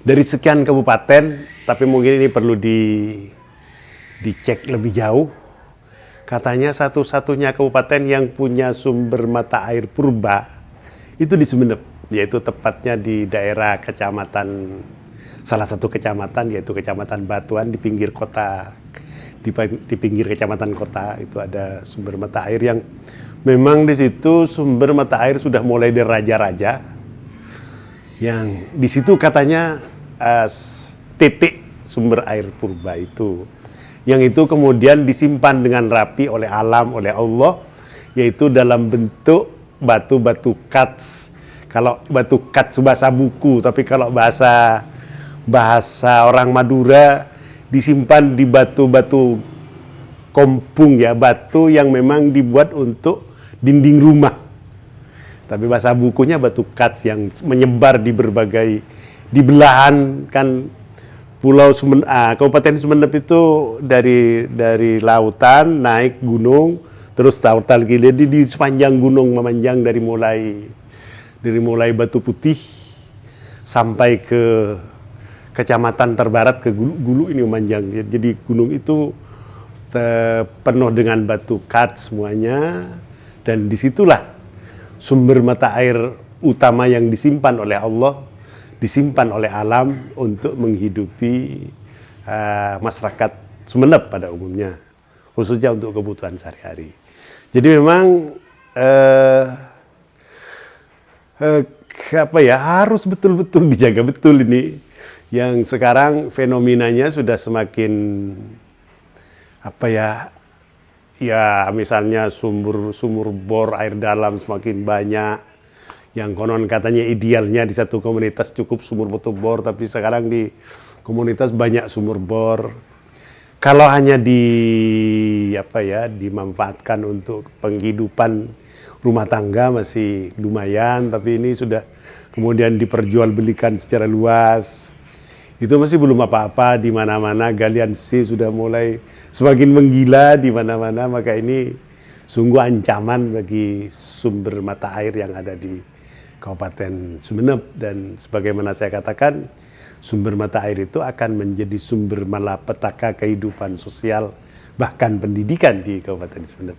dari sekian kabupaten, tapi mungkin ini perlu dicek lebih jauh. Katanya satu-satunya kabupaten yang punya sumber mata air purba itu di Sumeneb, yaitu tepatnya di daerah kecamatan, salah satu kecamatan yaitu Kecamatan Batuan di pinggir kota, di pinggir kecamatan kota itu ada sumber mata air yang memang di situ sumber mata air sudah mulai dari raja-raja, yang di situ katanya titik sumber air purba itu, yang itu kemudian disimpan dengan rapi oleh alam, oleh Allah, yaitu dalam bentuk batu-batu kats. Kalau batu kats bahasa buku, tapi kalau bahasa orang Madura disimpan di batu-batu kompung ya, batu yang memang dibuat untuk dinding rumah. Tapi bahasa bukunya batu kats yang menyebar di berbagai, di belahan kan Pulau Kabupaten Sumeneb itu dari lautan naik gunung, terus lautan Kiledi di sepanjang gunung memanjang dari mulai Batu Putih sampai ke kecamatan terbarat ke Gulu ini memanjang. Jadi gunung itu penuh dengan batu kat semuanya, dan disitulah sumber mata air utama yang disimpan oleh Allah, disimpan oleh alam untuk menghidupi masyarakat Sumeneb pada umumnya, khususnya untuk kebutuhan sehari-hari. Jadi memang harus betul-betul dijaga betul ini, yang sekarang fenomenanya sudah semakin misalnya sumur bor air dalam semakin banyak. Yang konon katanya idealnya di satu komunitas cukup sumur bor, tapi sekarang di komunitas banyak sumur bor. Kalau hanya dimanfaatkan untuk penghidupan rumah tangga masih lumayan, tapi ini sudah kemudian diperjualbelikan secara luas. Itu masih belum apa-apa, di mana-mana galian C sudah mulai semakin menggila di mana-mana, maka ini sungguh ancaman bagi sumber mata air yang ada di Kabupaten Sumeneb. Dan sebagaimana saya katakan, sumber mata air itu akan menjadi sumber malapetaka kehidupan sosial bahkan pendidikan di Kabupaten Sumeneb.